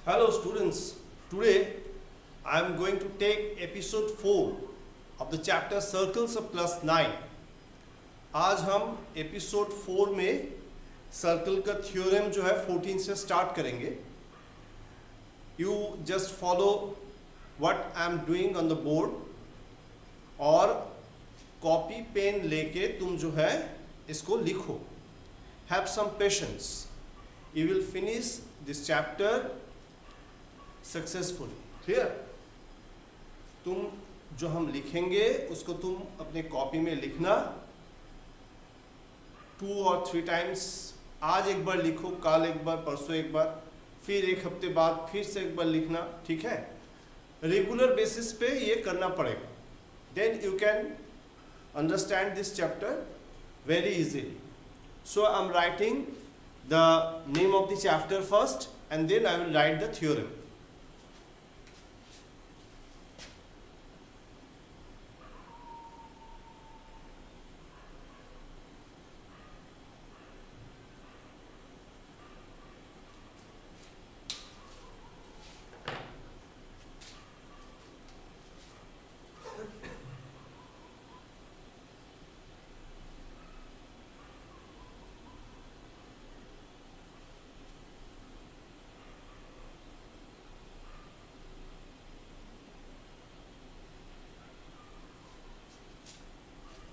Hello students, today I am going to take episode 4 of the chapter Circles of plus 9. आज हम episode 4 में circle का theorem जो है 14 से स्टार्ट करेंगे. You just follow what I am doing on the board और copy pen लेके तुम जो है इसको लिखो. Have some patience. You will finish this chapter successfully. Clear? तुम जो हम लिखेंगे उसको तुम अपने कॉपी में लिखना 2 और 3 टाइम्स. आज एक बार लिखो, कल एक बार, परसों एक बार, फिर एक हफ्ते बाद फिर से एक बार लिखना. ठीक है? रेगुलर बेसिस पे ये करना पड़ेगा. Then you can understand this chapter very easily. So I am writing the name of the chapter first and then I will write the theorem.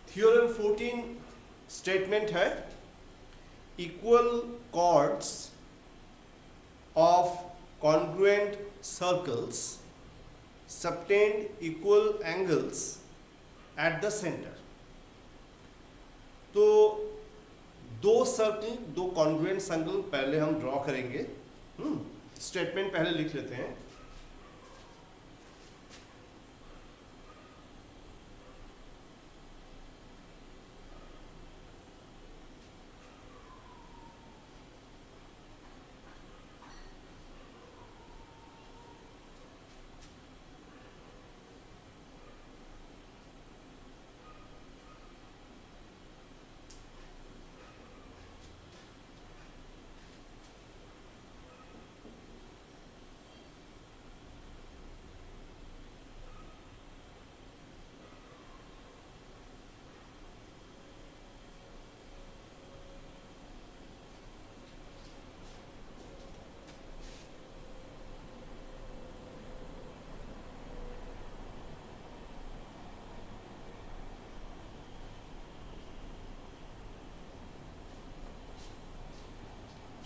Theorem 14 statement है equal chords of congruent circles subtend equal angles at the centre. तो दो circle, दो congruent circle पहले हम draw करेंगे. Statement पहले लिख लेते हैं.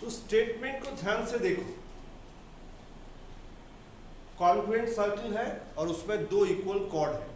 तो स्टेटमेंट को ध्यान से देखो. कॉन्ग्रुएंट सर्कल है और उसमें दो इक्वल कॉर्ड है.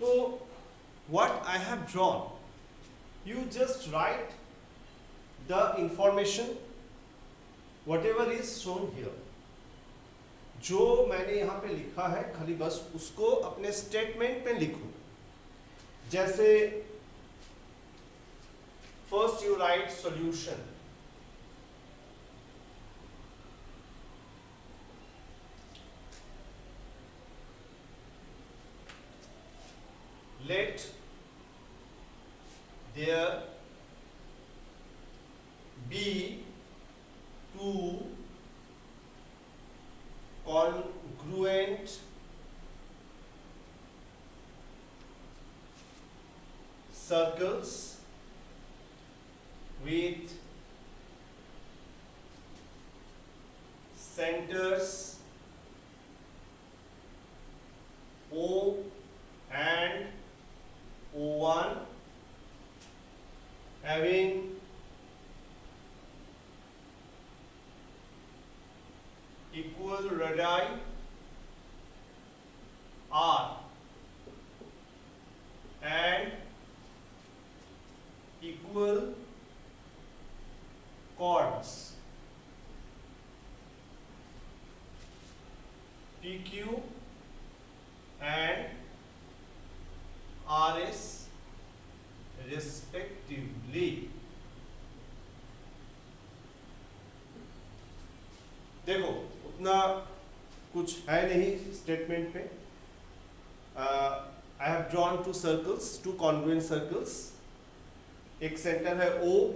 So what I have drawn, you just write the information whatever is shown here. जो मैंने यहाँ पे लिखा है खाली बस उसको अपने स्टेटमेंट में लिखो. जैसे first you right solution. Let there be two congruent circles with centers O and O1 having radii are and equal chords PQ and RS respectively. देखो उतना कुछ है नहीं स्टेटमेंट में. I have drawn two circles, two congruent circles. एक centre है O,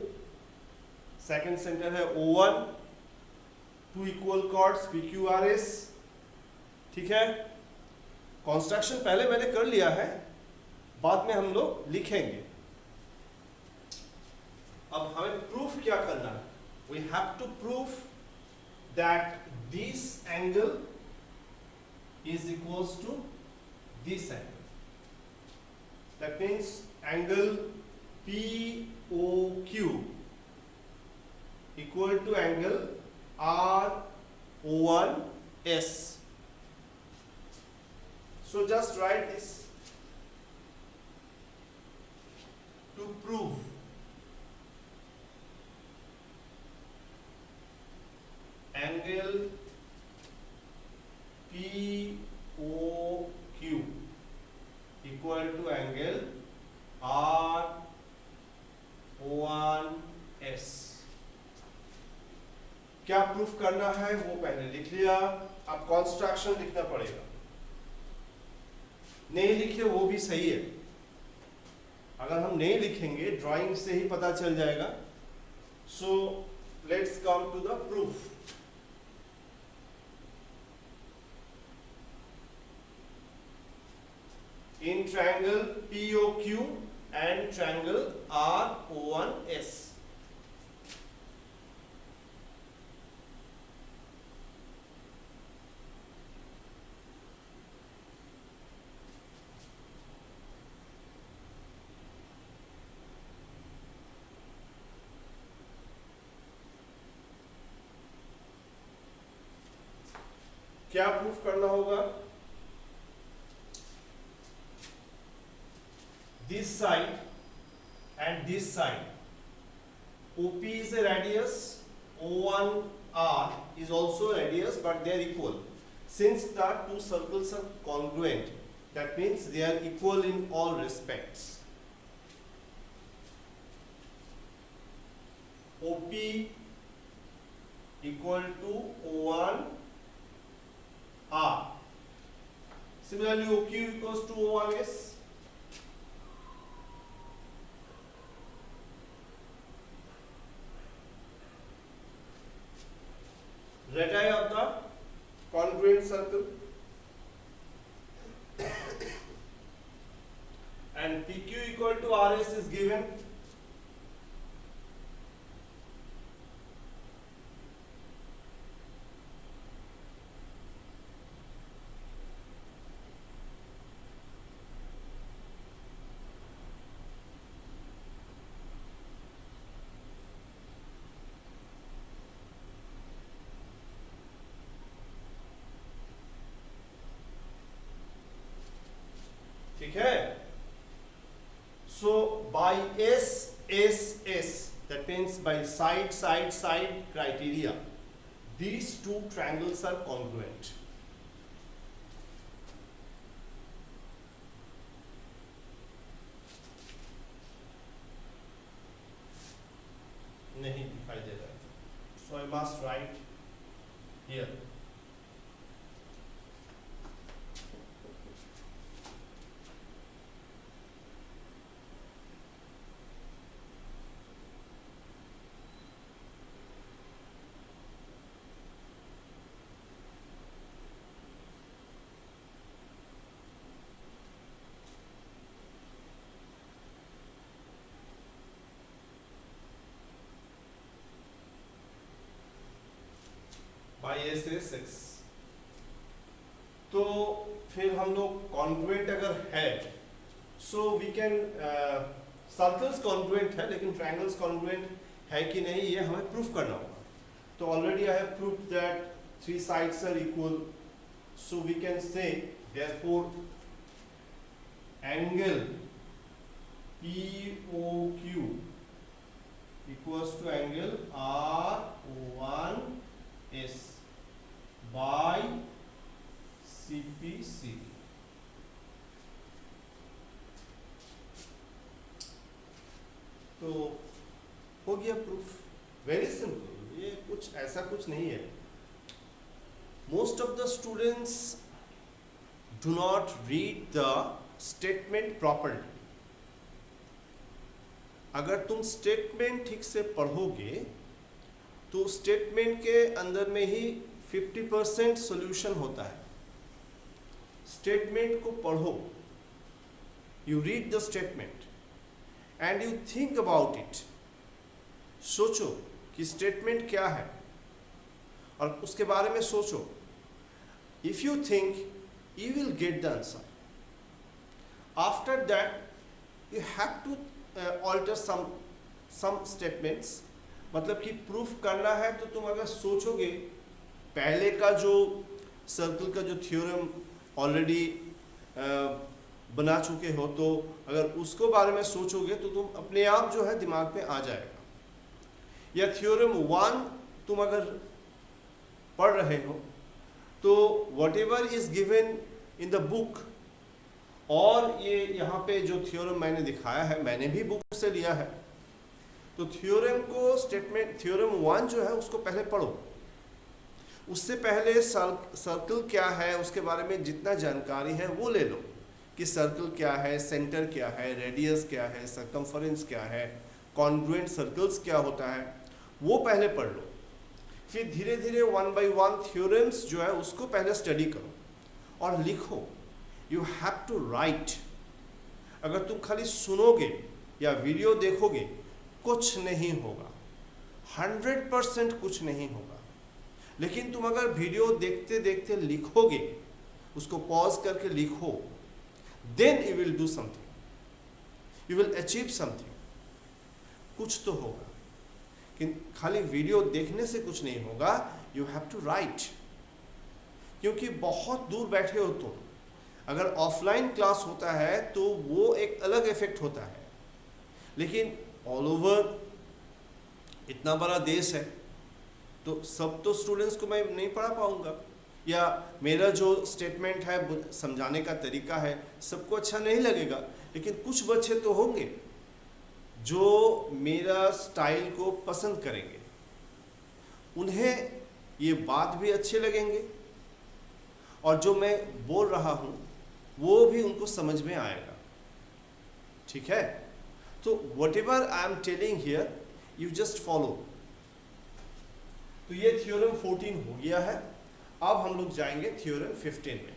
second centre है O1, two equal chords PQRS. ठीक है, कंस्ट्रक्शन पहले मैंने कर लिया है, बाद में हम लोग लिखेंगे. अब हमें प्रूफ क्या करना है? We have to prove that this angle is equals to this angle. That means angle POQ equal to angle RO1S. So just write this to prove angle POQ equal to angle RO1S. क्या proof करना है वो पहले लिख लिया, अब construction लिखना पड़ेगा. नहीं लिखे वो भी सही है, अगर हम नहीं लिखेंगे ड्राइंग से ही पता चल जाएगा. So let's come to the proof. In triangle POQ and triangle RO1S. क्या प्रूफ करना होगा? This side and this side, OP is a radius, O1R is also a radius, but they are equal. Since the two circles are congruent, that means they are equal in all respects. OP equal to O1R. Similarly, OQ equals to O1S. Radii of the congruent circle and PQ equal to RS is given. ठीक है. So by SSS, that means by side criteria, these two triangles are congruent. नहीं दिखाई दे रहा है, so I must write here. by SSX. तो फिर हम लोग कॉन्ग्रुएंट अगर है, so we can, circles congruent है लेकिन ट्रायंगल्स कॉन्ग्रुएंट है कि नहीं ये हमें प्रूफ करना होगा. तो already I have proved that three sides are equal, so we can say therefore angle POQ equals to angle R1S by CPC. तो हो गया प्रूफ, वेरी सिंपल, ये कुछ ऐसा कुछ नहीं है. Most of the students do not read the statement properly. अगर तुम स्टेटमेंट ठीक से पढ़ोगे तो स्टेटमेंट के अंदर में ही 50% सोल्यूशन होता है. स्टेटमेंट को पढ़ो, you read the statement and you think about it. सोचो कि स्टेटमेंट क्या है और उसके बारे में सोचो. If you think you will get the answer. After that you have to alter some statements. मतलब कि प्रूफ करना है तो तुम अगर सोचोगे, पहले का जो सर्कल का जो थ्योरम ऑलरेडी बना चुके हो, तो अगर उसको बारे में सोचोगे तो तुम अपने आप जो है दिमाग में आ जाएगा. या थ्योरम 1 तुम अगर पढ़ रहे हो तो what ever is given in the book, और ये यहाँ पे जो थ्योरम मैंने दिखाया है मैंने भी बुक से लिया है, तो थ्योरम को स्टेटमेंट थ्योरम 1 जो है उसको पहले पढ़ो. उससे पहले सर्कल क्या है उसके बारे में जितना जानकारी है वो ले लो, कि सर्कल क्या है, सेंटर क्या है, रेडियस क्या है, सर्कमफरेंस क्या है, कॉन्ग्रुएंट सर्कल्स क्या होता है, वो पहले पढ़ लो. फिर धीरे धीरे 1 by 1 थ्योरम्स जो है उसको पहले स्टडी करो और लिखो. You have to write. अगर तुम खाली सुनोगे या वीडियो देखोगे कुछ नहीं होगा, 100% कुछ नहीं होगा. लेकिन तुम अगर वीडियो देखते देखते लिखोगे, उसको पॉज करके लिखो, then you will do something, you will achieve something. कुछ तो होगा, कि खाली वीडियो देखने से कुछ नहीं होगा. You have to write. क्योंकि बहुत दूर बैठे हो तुम, अगर ऑफलाइन क्लास होता है तो वो एक अलग इफेक्ट होता है. लेकिन ऑल ओवर इतना बड़ा देश है तो सब तो स्टूडेंट्स को मैं नहीं पढ़ा पाऊंगा, या मेरा जो स्टेटमेंट है समझाने का तरीका है सबको अच्छा नहीं लगेगा. लेकिन कुछ बच्चे तो होंगे जो मेरा स्टाइल को पसंद करेंगे, उन्हें ये बात भी अच्छे लगेंगे और जो मैं बोल रहा हूँ वो भी उनको समझ में आएगा. ठीक है, तो what ever I am telling here you just follow. तो ये थ्योरम 14 हो गया है. अब हम लोग जाएंगे थ्योरम 15 में.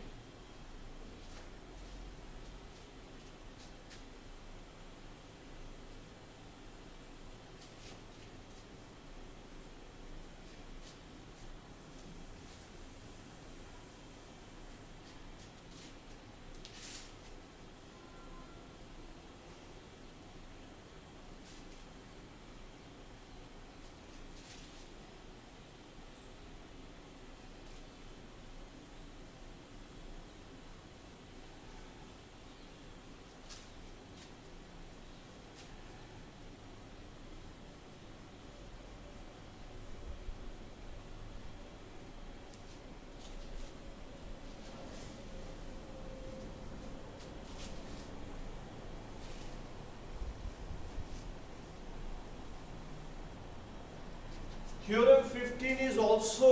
Theorem 15 is also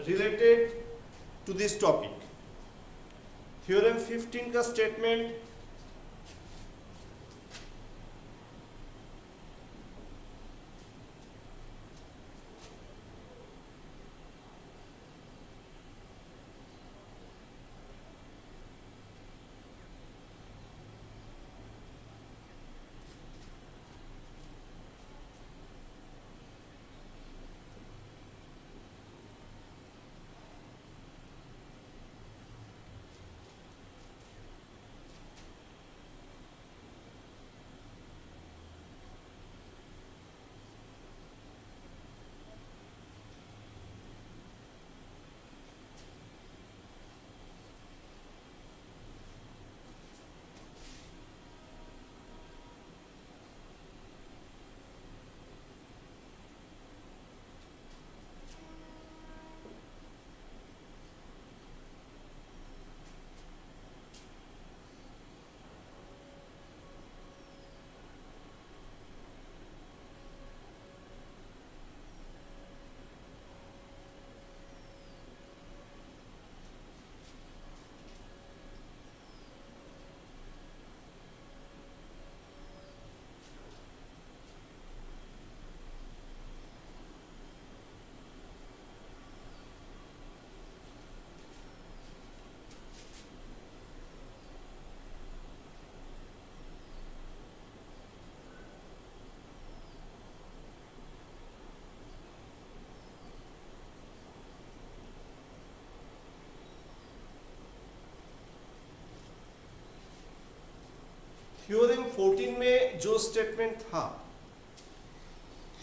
related to this topic. Theorem 15 का स्टेटमेंट थ्योरम 14 में जो स्टेटमेंट था,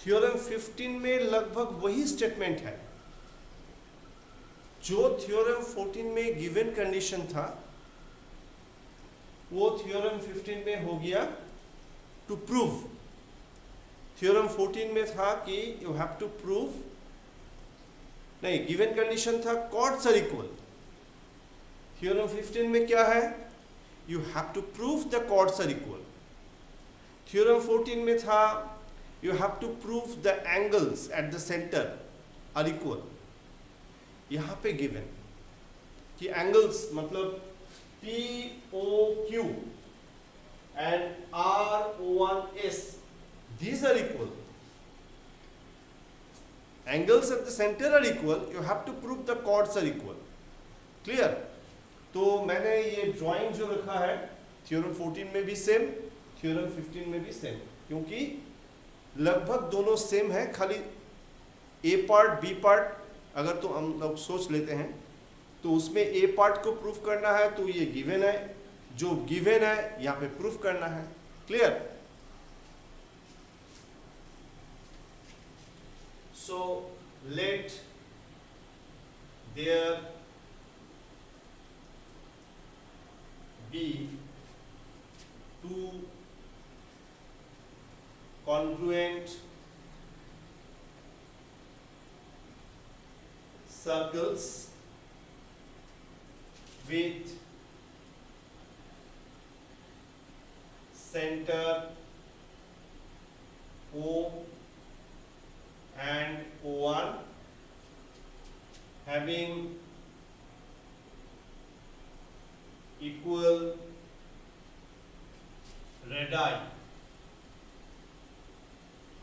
थ्योरम 15 में लगभग वही स्टेटमेंट है। जो थ्योरम 14 में गिवन कंडीशन था वो थ्योरम 15 में हो गया टू प्रूव। थ्योरम 14 में था कि यू हैव टू प्रूव, नहीं, गिवन कंडीशन था कॉर्ड्स आर इक्वल। थ्योरम 15 में क्या है? You have to prove the chords are equal. Theorem 14 में था you have to prove the angles at the centre are equal. यहां पे गिवन कि एंगल्स मतलब POQ and RO1S, these are equal. Angles at the center are equal. You have to prove the chords are equal. Clear? तो मैंने ये drawing जो रखा है थ्योरम 14 में भी सेम, थ्योरम 15 में भी सेम, क्योंकि लगभग दोनों सेम है। खाली A पार्ट B पार्ट अगर तो हम लोग सोच लेते हैं तो उसमें A पार्ट को प्रूफ करना है तो ये गिवन है, जो गिवन है यहाँ पे प्रूफ करना है। Clear? So let there be two congruent circles with center O and O1 having equal radii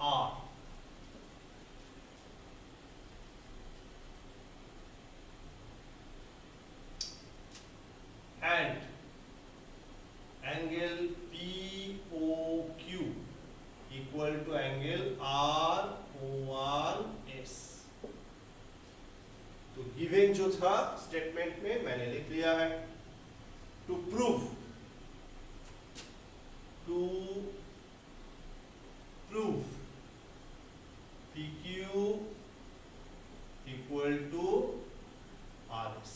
R. And angle POQ equal to angle RO1S। तो गिवन जो था स्टेटमेंट में मैंने लिख लिया है। To prove PQ equal to RS,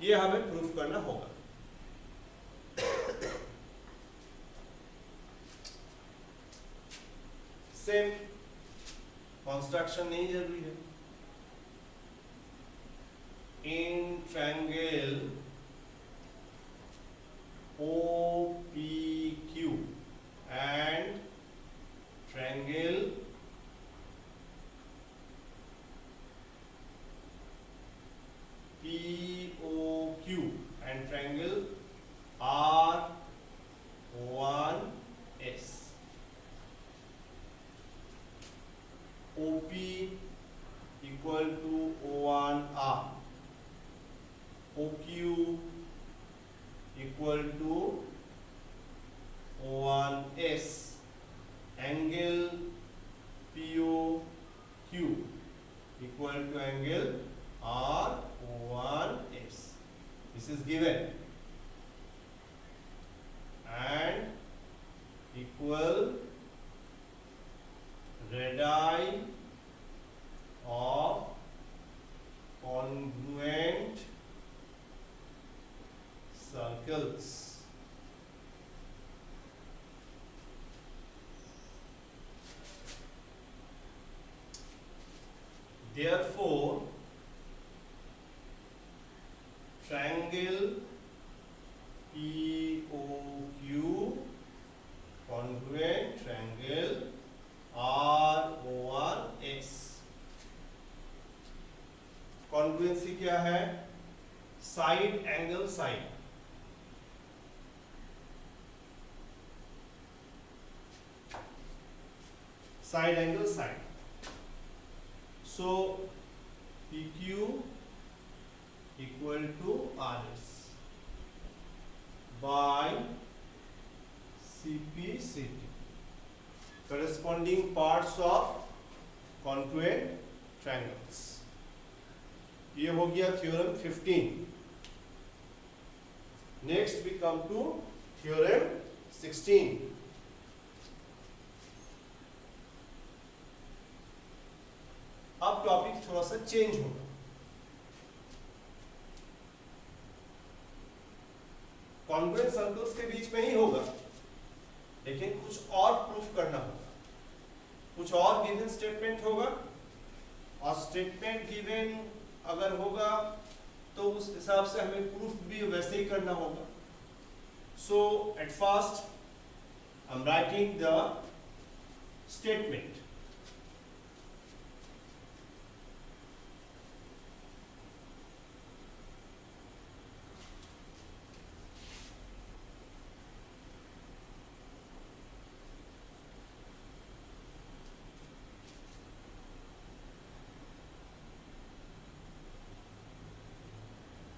ये हमें प्रूफ करना होगा। सेम कंस्ट्रक्शन नहीं जरूरी है। In triangle OPQ and triangle POQ and triangle R1S, OP equal to O1R, OQ equal to O1S, angle POQ equal to angle R1S. This is given, and equal radii of congruent circles. Therefore, triangle POQ congruent triangle RO1S। Congruency क्या है? Side angle side. Side angle side. So PQ equal to RS by CP/CT, corresponding parts of congruent triangles। ये हो गया theorem 15। Next we come to theorem 16। अब topic थोड़ा सा change होगा। Congruent circles के बीच में ही होगा, लेकिन कुछ और प्रूफ करना होगा, कुछ और गिवन स्टेटमेंट होगा, और स्टेटमेंट गिवन अगर होगा तो उस हिसाब से हमें प्रूफ भी वैसे ही करना होगा। So at first I am writing the statement.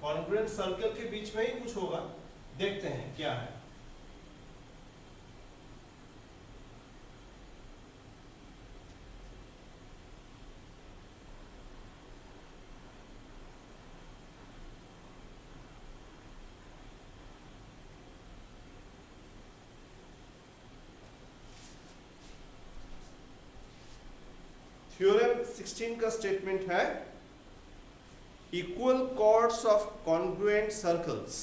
Congruent circle के बीच में ही कुछ होगा, देखते हैं क्या है। थ्योरम 16 का स्टेटमेंट है equal chords of congruent circles,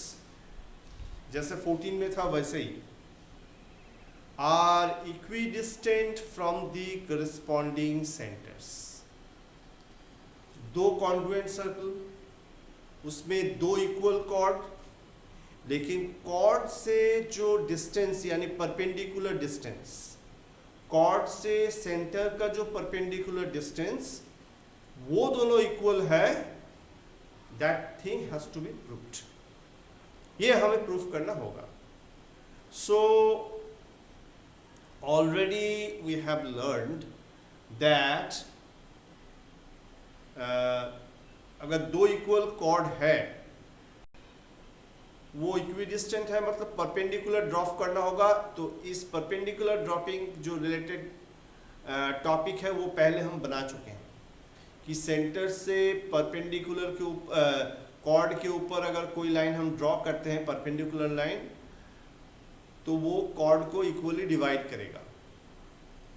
जैसे 14 में था वैसे ही, are equidistant from the corresponding centres. दो कॉन्ग्रुएंट सर्कल, उसमें दो इक्वल कॉर्ड, लेकिन कॉर्ड से जो डिस्टेंस यानी परपेंडिकुलर डिस्टेंस, कॉर्ड से सेंटर का जो परपेंडिकुलर डिस्टेंस वो दोनों इक्वल है, that thing has to be proved। ये हमें प्रूफ करना होगा। So already we have learned that अगर दो इक्वल कॉर्ड है, वो इक्विडिस्टेंट है, मतलब परपेंडिकुलर ड्रॉप करना होगा। तो इस परपेंडिकुलर ड्रॉपिंग जो रिलेटेड टॉपिक है वो पहले हम बना चुके हैं कि सेंटर से परपेंडिकुलर के कॉर्ड के ऊपर अगर कोई लाइन हम ड्रॉ करते हैं, परपेंडिकुलर लाइन, तो वो कॉर्ड को इक्वली डिवाइड करेगा।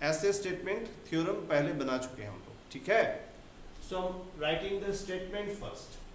ऐसे स्टेटमेंट थ्योरम पहले बना चुके हैं हम लोग, ठीक है। So writing the statement first.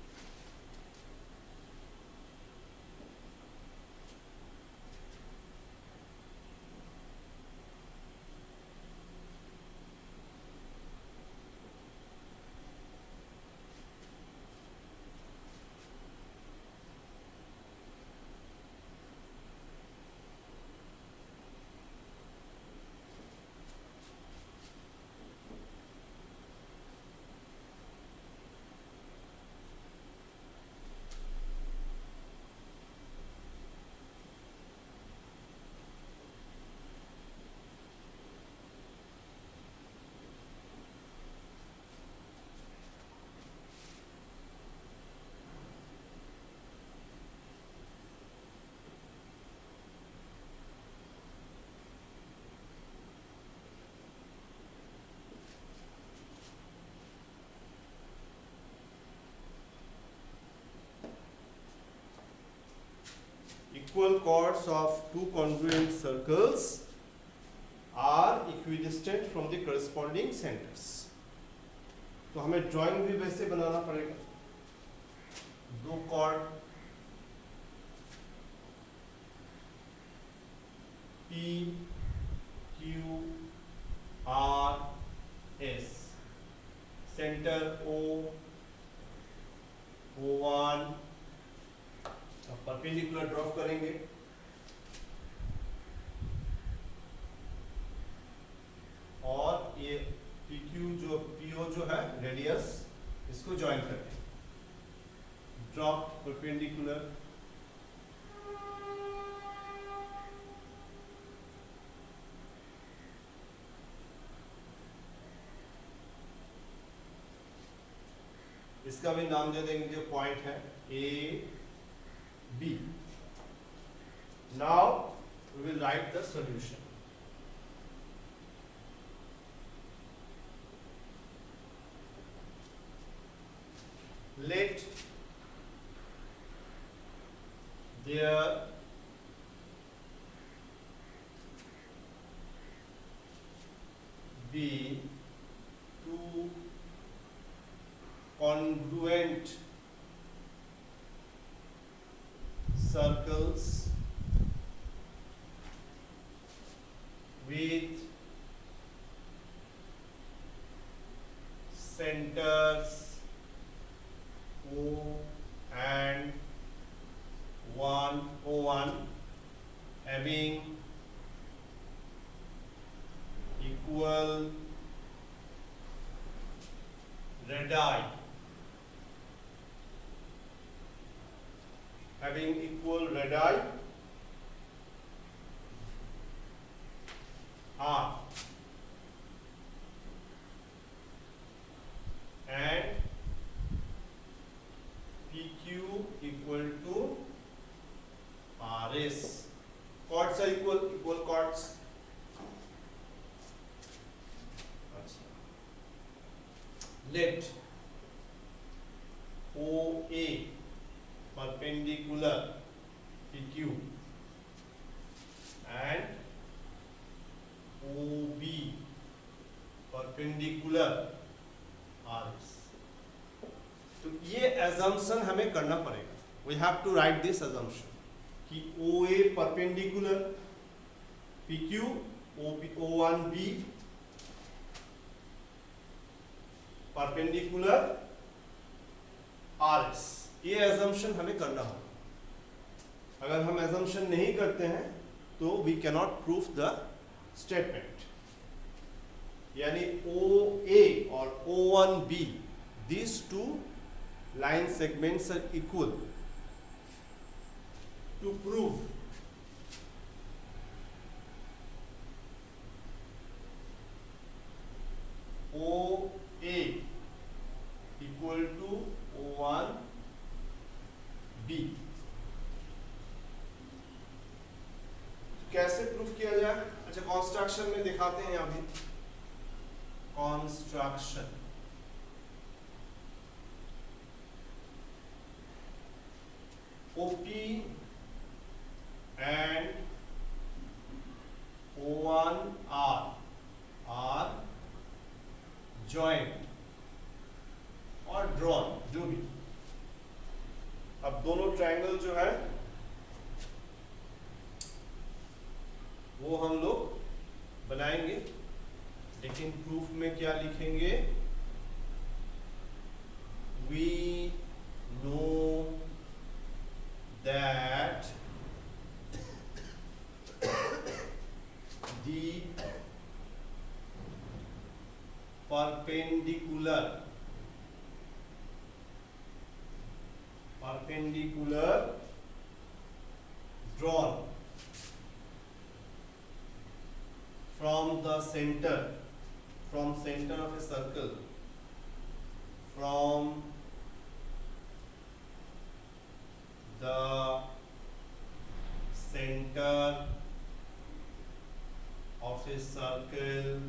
Equal chords of two congruent circles are equidistant from the corresponding centers। तो हमें ड्राइंग भी वैसे बनाना पड़ेगा। दो chord P Q R S, centre O O1, perpendicular drop करेंगे, और ये PQ जो PO जो है रेडियस, इसको ज्वाइन करते हैं। ड्रॉप परपेंडिकुलर, इसका भी नाम दे देंगे, जो पॉइंट है A B। Now we will write the solution। Let there be two congruent circles with centers O and O1 having equal radii, R and PQ equal to RS. Chords are equal chords. Let OA perpendicular PQ and OB perpendicular RS. तो ये assumption हमें करना पड़ेगा. We have to write this assumption कि OA perpendicular PQ, O1B perpendicular RS. ये assumption हमें करना होगा. अगर हम assumption नहीं करते हैं तो we cannot prove the statement. यानी OA और O1B, these two line segments are equal. To prove OA equal to O1B, कैसे प्रूफ किया जाए? अच्छा, कंस्ट्रक्शन में दिखाते हैं. यहाँ भी construction OP and O1 are joined और drawn, जो भी. अब दोनों ट्रायंगल जो है वो हम लोग बनाएंगे, लेकिन प्रूफ में क्या लिखेंगे? We know that the perpendicular drawn from the center of a circle, from the center of a circle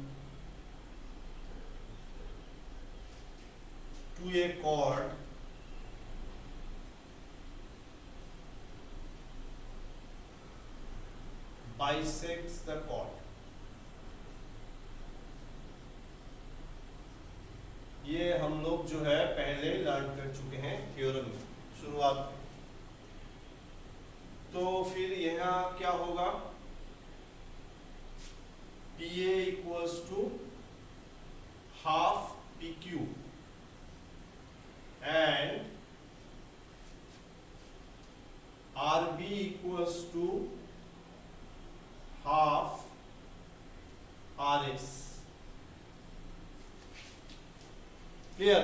to a chord bisects the chord. ये हम लोग जो है पहले लर्न कर चुके हैं थ्योरम में शुरुआत में. तो फिर यहाँ क्या होगा? PA equals to half PQ and RB equals to half RS. Clear?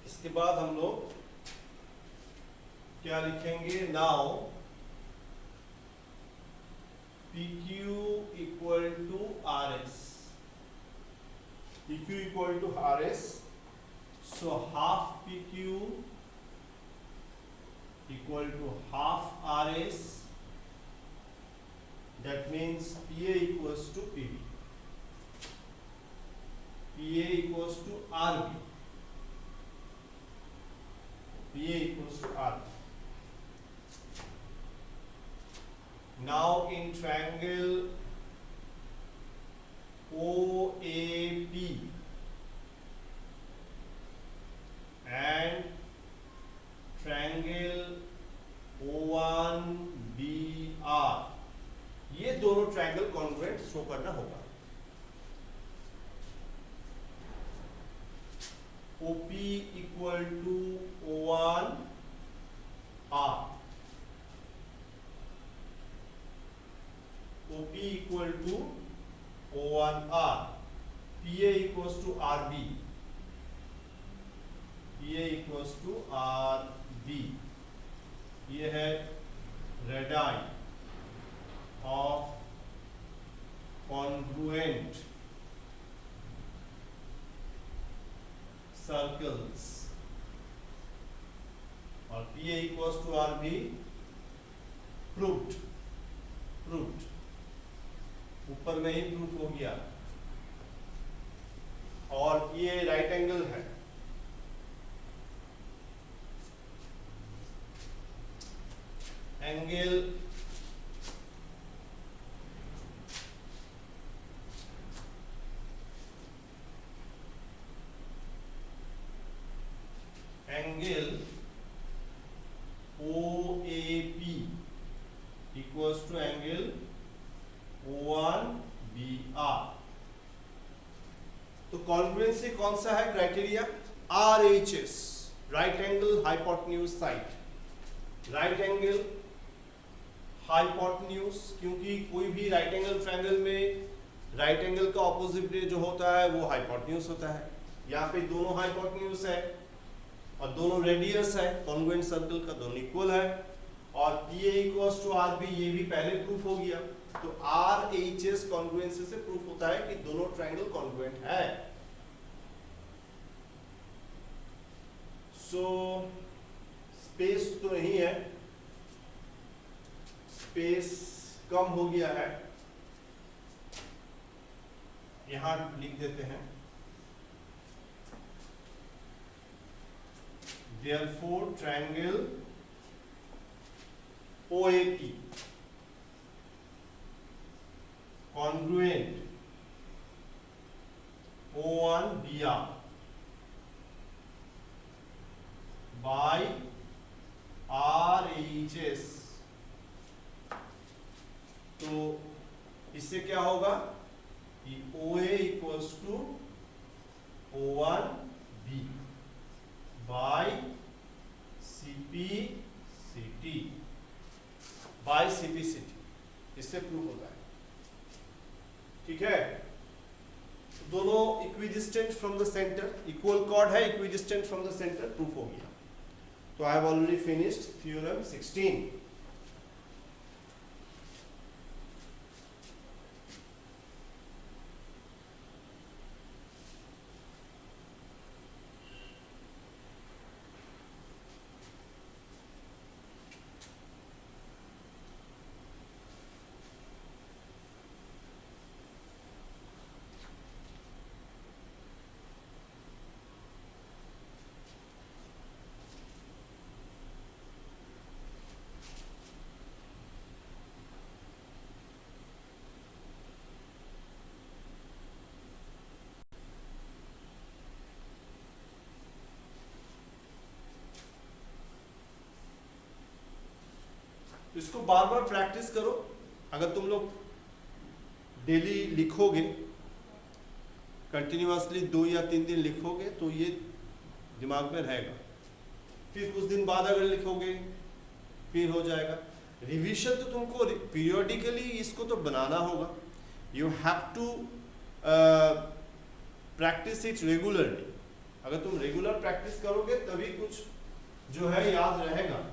इसके बाद हम लोग क्या लिखेंगे? Now PQ equal to RS. PQ equal to RS. So half PQ equal to half RS. That means PA equals to PB. PA equals to RB. PA equals to RB. Now in triangle OAP and triangle O1BR, ये दोनों triangle congruent show करना होगा। OP equal to O1R, OP equal to O1R, PA equals to RB, PA equals to RB। ये है radii of congruent circles, और PA equals to RB proved, ऊपर में ही प्रूफ हो गया। और ये राइट एंगल है, angle OAP equals to angle O1BR। तो कॉन्ग्रुएंसी कौन सा है criteria? RHS, right angle hypotenuse side, right angle hypotenuse, क्योंकि कोई भी राइट एंगल ट्रायंगल में राइट एंगल का ऑपोजिट जो होता है वो हाइपोटेन्यूज होता है। यहाँ पे दोनों हाइपोटेन्यूज है और दोनों रेडियस है, कॉन्ग्रुएंट सर्कल का दोनों इक्वल है। और PA इक्वल्स टू RB, ये भी पहले प्रूफ हो गया। तो RHS कॉन्ग्रुएंसी से प्रूफ होता है कि दोनों ट्रायंगल कॉन्ग्रुएंट है। सो स्पेस तो नहीं है, स्पेस कम हो गया है, यहां लिख देते हैं therefore triangle OAP congruent O1BR by RHS। तो इससे क्या होगा कि OA equals to O1B by CPCT, by CPCT, इससे प्रूफ होता है। ठीक है, दोनों equidistant from the centre, equal chord है, equidistant from the centre, proof हो गया। तो I have already finished theorem 16। तो इसको बार बार प्रैक्टिस करो। अगर तुम लोग डेली लिखोगे, कंटिन्यूअसली 2 या 3 दिन लिखोगे तो ये दिमाग में रहेगा। फिर कुछ दिन बाद अगर लिखोगे फिर हो जाएगा। रिवीजन तो तुमको पीरियोडिकली इसको तो बनाना होगा। You have to practise it regularly. अगर तुम रेगुलर प्रैक्टिस करोगे तभी कुछ जो है याद रहेगा।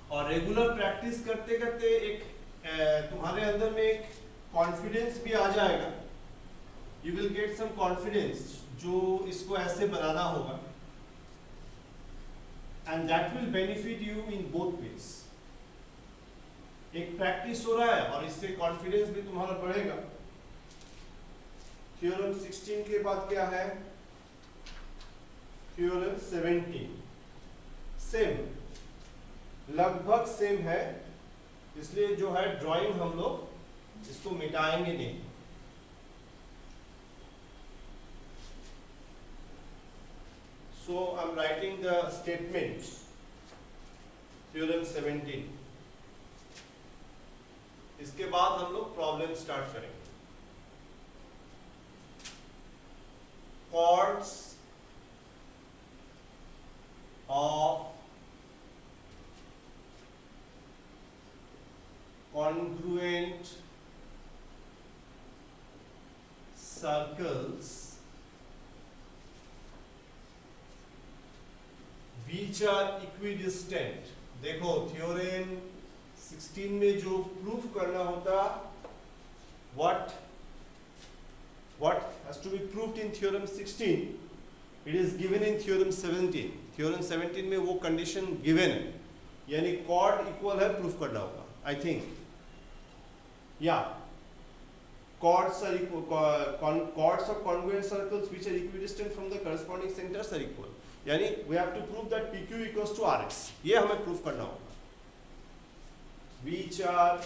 और रेगुलर प्रैक्टिस करते करते एक तुम्हारे अंदर में एक कॉन्फिडेंस भी आ जाएगा। You will get some confidence जो इसको ऐसे बनाना होगा, and that will benefit you in both ways. एक प्रैक्टिस हो रहा है और इससे कॉन्फिडेंस भी तुम्हारा बढ़ेगा। थ्योरम 16 के बाद क्या है? थ्योरम 17। सेम, लगभग सेम है, इसलिए जो है ड्राइंग हम लोग इसको मिटाएंगे नहीं। So I'm writing the statement, theorem 17. इसके बाद हम लोग प्रॉब्लम स्टार्ट करेंगे. Chords of congruent circles which are equidistant. देखो थ्योरम 16 में जो प्रूफ करना होता, what has to be proved in theorem 16, it is given in theorem 17. theorem 17 में वो कंडीशन गिवन है, यानी chord इक्वल है, प्रूफ करना होगा. आई थिंक या chords are equal, chords of congruent circles which are equidistant from the corresponding centers are equal. यानी we have to prove that PQ equals to RX. ये हमें proof करना होगा. Which are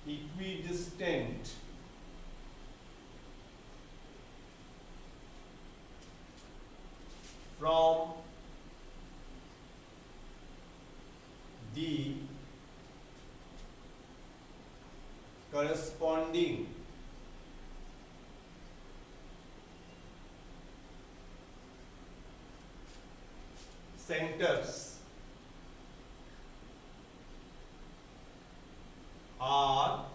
equidistant from the corresponding centers are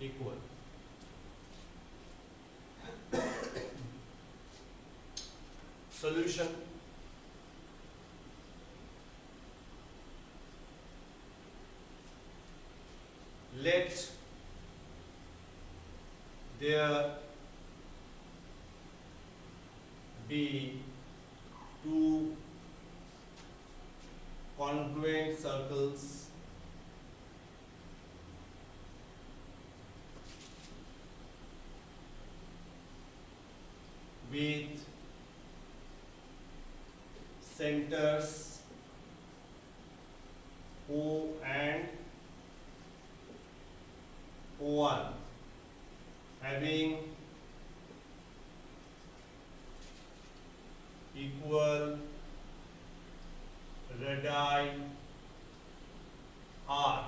equal. Solution. Let there be two congruent circles with centers O and O1 having equal radii R,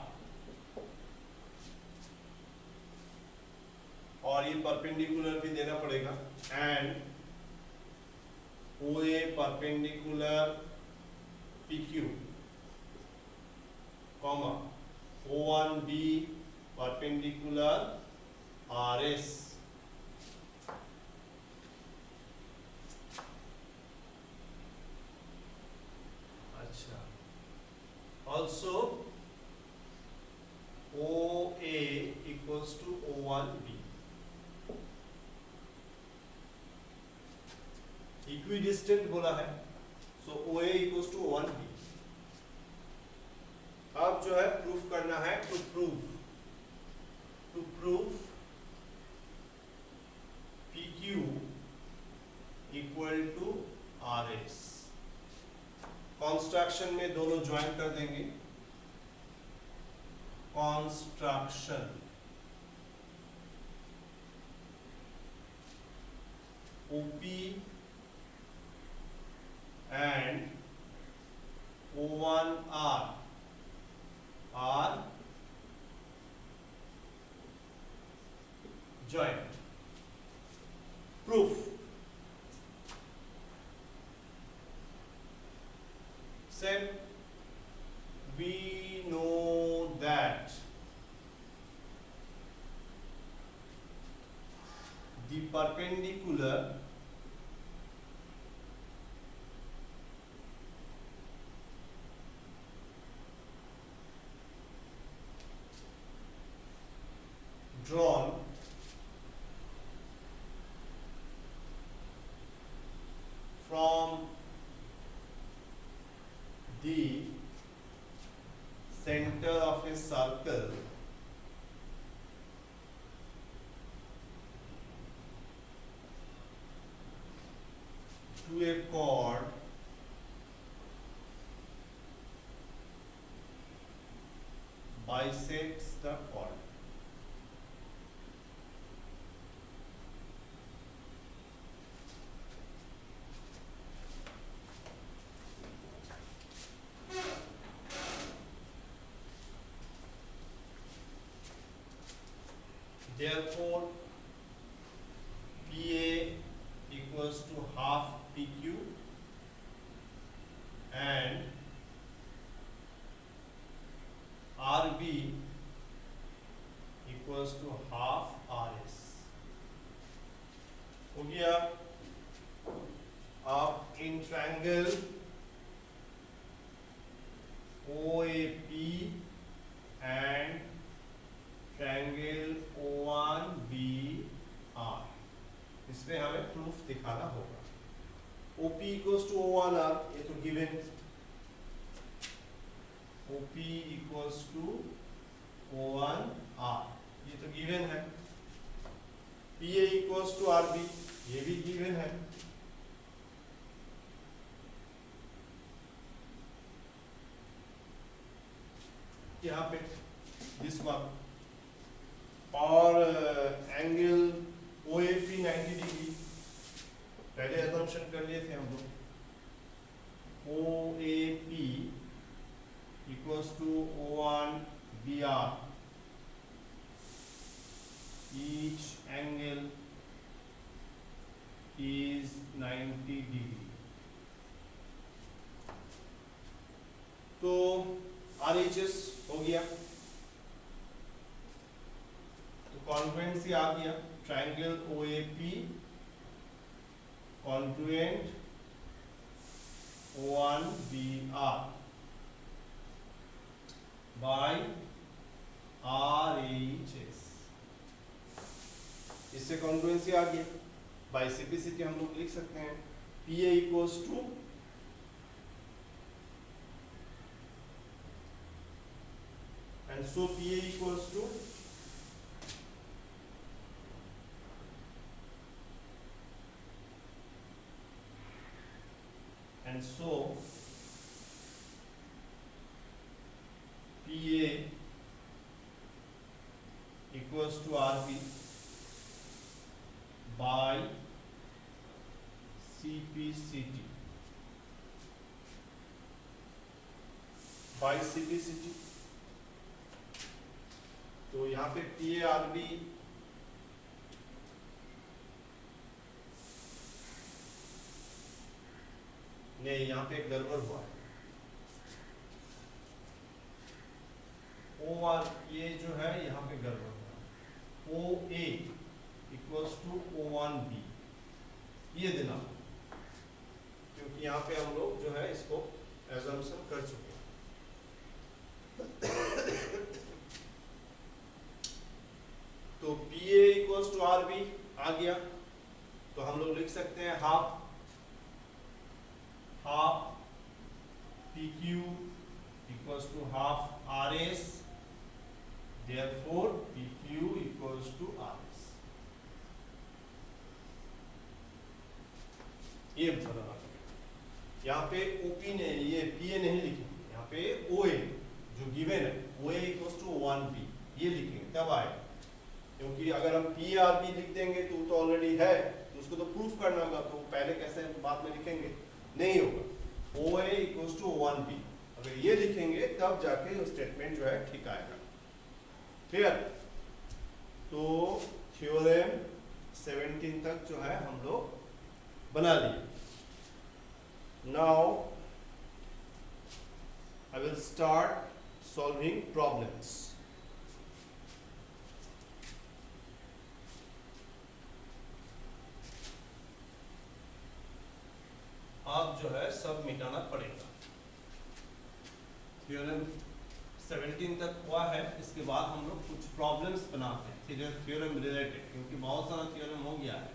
और ये perpendicular भी देना पड़ेगा, and OA perpendicular PQ, comma O1B perpendicular RS. अच्छा, also OA equals to O1B. Equidistant बोला है, सो OA equals to O1B. अब जो है प्रूफ करना है, to prove PQ equal to RS. Construction में दोनों ज्वाइन कर देंगे. Construction OP and O1R are joined. Proof. Said we know that the perpendicular drawn from the center of a circle to a chord bisects the chord. Therefore, PA equals to half PQ and RB equals to half RS. हो गया. अब in triangle OAP and triangle O1BR, इसमें हमें proof दिखाना होगा. OP equals to O1R, ये तो given. OP equals to O1R, ये तो गिवन है. PA equals to RB, ये भी गिवन है. यहाँ पे दिस वन और एंगल OAP 90 डिग्री पहले assumption कर लिए थे हम लोग. OAP equals to O1BR, each angle is 90 degree. तो RHS हो गया, तो कॉन्ग्रुएंसी आ गया. Triangle OAP congruent O1BR by RHS, इससे कॉन्ग्रुएंसी आ गया. बाय सिंप्लिसिटी हम लोग लिख सकते हैं PA equals to and so PA equals to and so PA equals to RB by CPCT by CPCT. तो यहाँ पे PA RB नहीं, यहाँ पे गड़बड़ हुआ है. OR ये जो है यहाँ पे गड़बड़ हुआ है. OA इक्वल्स टू O1B, ये देना, क्योंकि यहाँ पे हम लोग जो है इसको assumption कर चुके हैं. तो PA इक्वल्स टू RB आ गया, तो हम लोग लिख सकते हैं half PQ equals to half RS, therefore PQ equals to RS. ये बनाना. यहाँ पे OP नहीं, ये PA नहीं लिखेंगे, यहाँ पे OA जो गिवन है OA equals to 1B ये लिखेंगे तब आए. क्योंकि अगर हम PRB लिख देंगे तो ऑलरेडी है, तो उसको तो प्रूफ करना होगा, तो पहले कैसे बाद में लिखेंगे, नहीं होगा. OA equals to 1B अगर ये लिखेंगे तब जाके स्टेटमेंट जो है ठीक आएगा. क्लियर? तो थ्योरम 17 तक जो है हम लोग बना लिए. Now I will start solving problems. आप जो है सब मिटाना पड़ेगा. थ्योरम 17 तक हुआ है, इसके बाद हम लोग कुछ प्रॉब्लम्स बनाते हैं थ्योरम रिलेटेड, क्योंकि बहुत सारा थ्योरम हो गया है.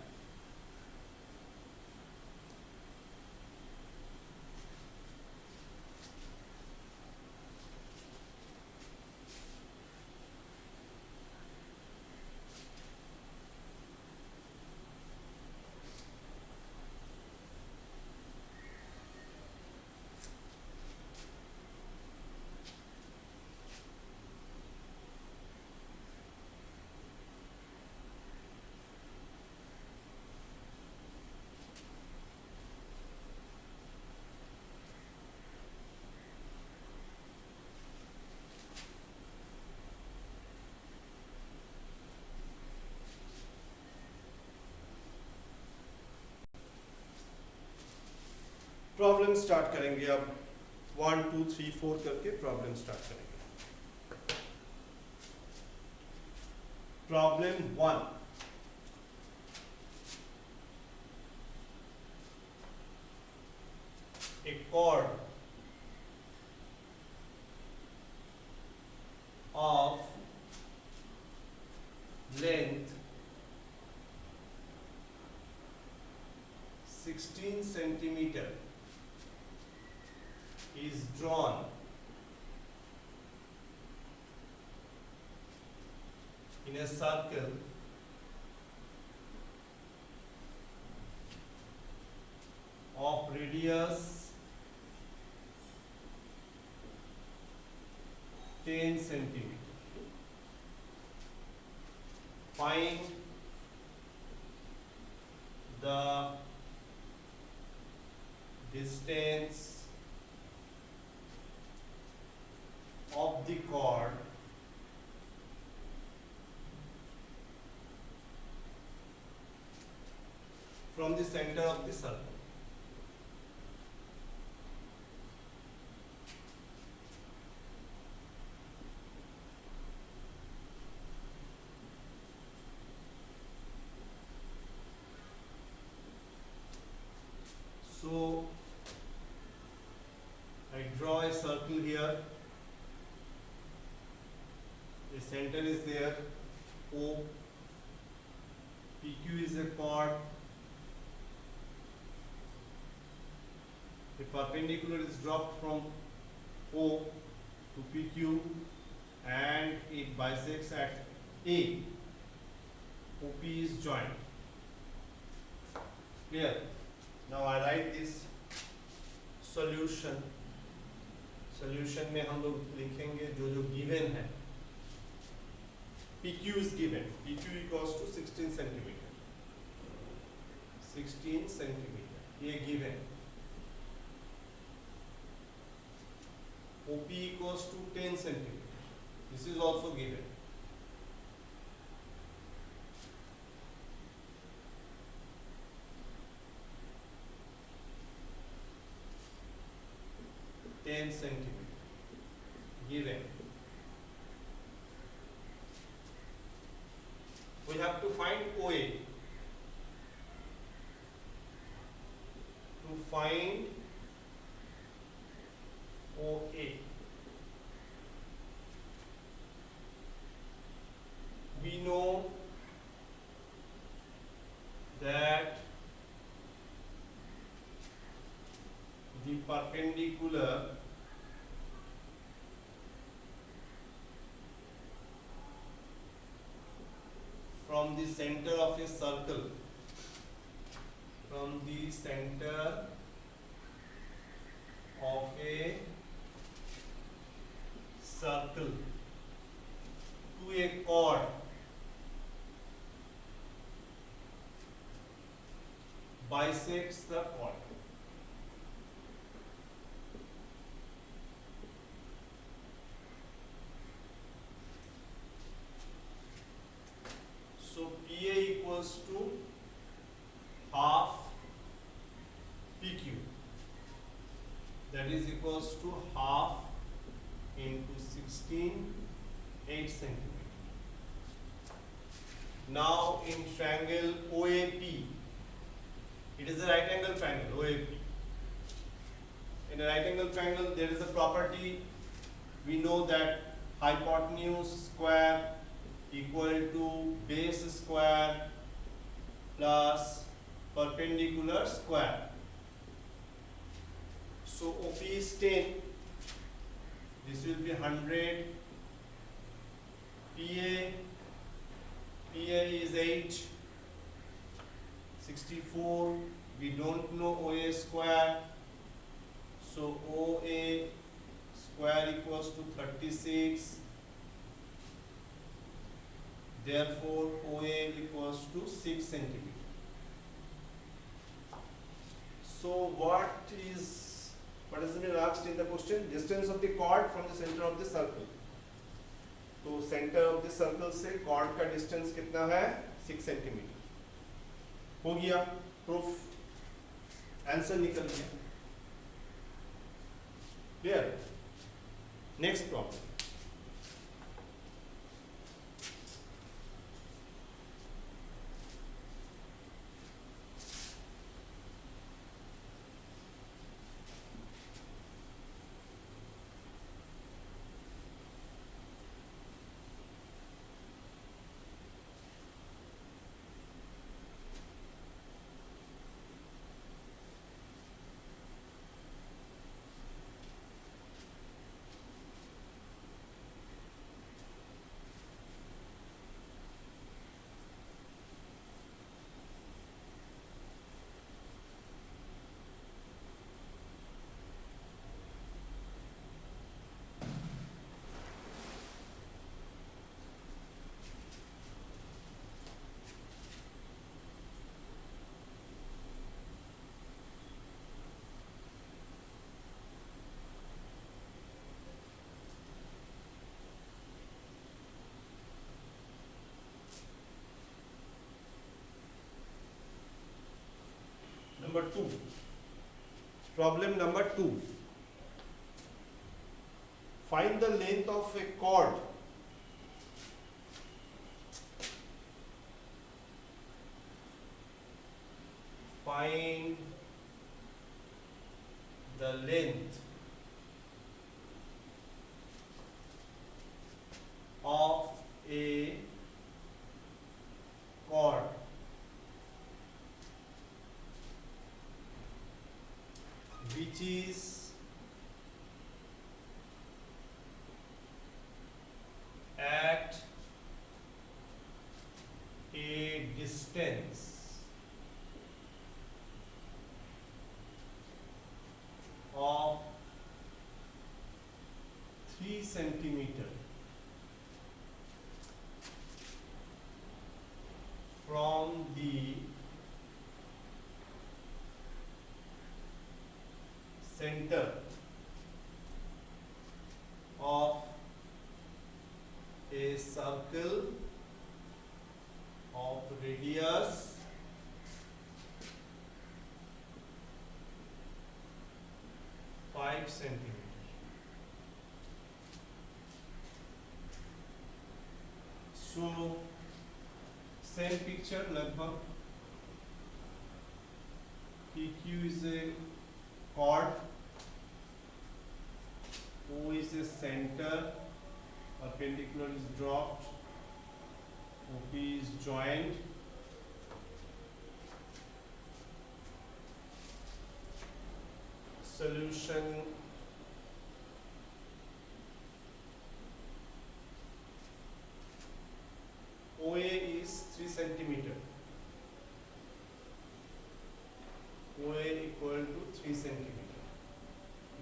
प्रॉब्लम स्टार्ट करेंगे अब 1 2 3 4 करके प्रॉब्लम स्टार्ट करेंगे। Problem 1, a chord of length 16 centimeter is drawn in a circle of radius 10 centimeter. Find the distance of the chord from the center of the circle. So I draw a circle here. The center is there. O. PQ is a chord. The perpendicular is dropped from O to PQ and it bisects at A. OP is joined. Clear? Now I write this solution. Solution में हम लोग लिखेंगे जो given है. PQ is given. PQ equals to 16 centimeter. 16 centimeter. ये given. OP equals to 10 centimeter. This is also given. centimeter given. We have to find OA. To find OA, we know that the perpendicular from the center of a circle, from the center of a circle to a chord bisects the chord. So PA equals to half PQ, that is equals to half into 16, 8 centimeter. Now in triangle OAP, it is a right angle triangle OAP. In a right angle triangle there is a property, we know that hypotenuse square equal to base square plus perpendicular square. So OP is 10, this will be 100, PA is 8, 64, we don't know OA square, so OA square equals to 36, therefore OA equals to 6 centimeter. So what is been asked in the question? Distance of the chord from the center of the circle. तो center of the circle से chord का distance कितना है? 6 centimeter. हो गया proof, answer निकल गया. Clear? Next problem. Number 2. Problem number 2. Find the length of a cord find the length of a cord which is at a distance of 3 centimeter from the center of a circle of radius 5 centimeter. So same picture लगभग PQ is a chord, O is a center, perpendicular is dropped, OP is joined. Solution OA is 3 centimeter. OA equal to 3 centimeter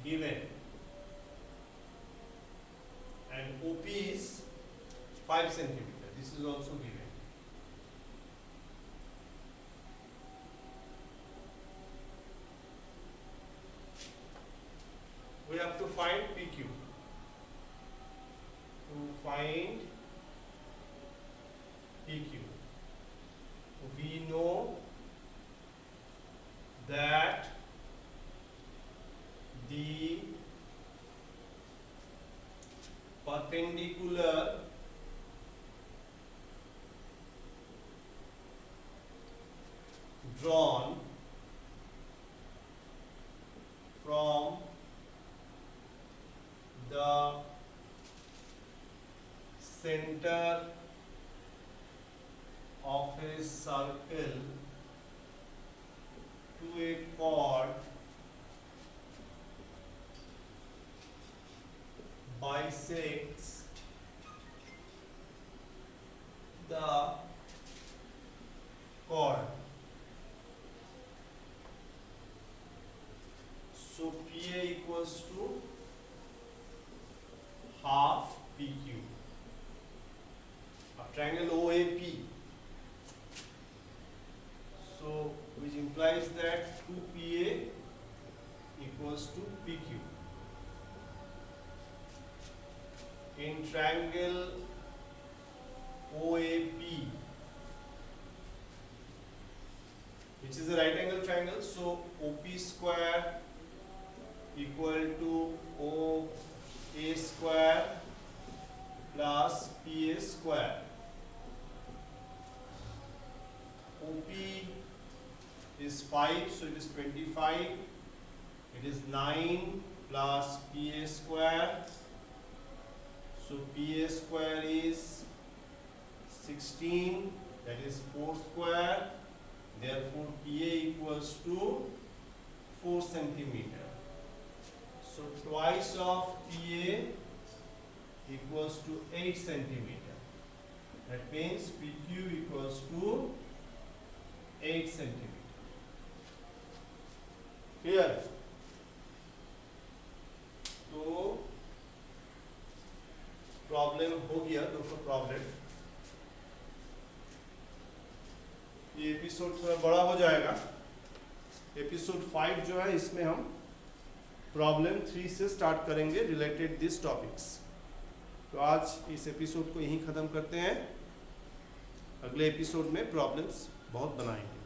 given, and OP is 5 centimeter. This is also given. We have to find PQ. To find PQ, we know that the perpendicular drawn from the center of a circle to a chord bisects the chord. So PA equals to half PQ. A triangle OAP. So which implies that 2PA equals to PQ. In triangle OAP, which is a right angle triangle, so OP square equal to square. OP is 5, so it is 25. It is 9 plus PA square. So PA square is 16, that is 4 square. Therefore PA equals to 4 centimeter. So twice of PA equals to 8 centimeter. That means PQ equals to 8 centimeter. Clear? तो problem हो गया, दोस्तों problem. ये episode थोड़ा बड़ा हो जाएगा। Episode 5 जो है इसमें हम प्रॉब्लम 3 से स्टार्ट करेंगे रिलेटेड दिस टॉपिक्स। तो आज इस एपिसोड को यहीं ख़त्म करते हैं। अगले एपिसोड में प्रॉब्लम्स बहुत बनाएंगे।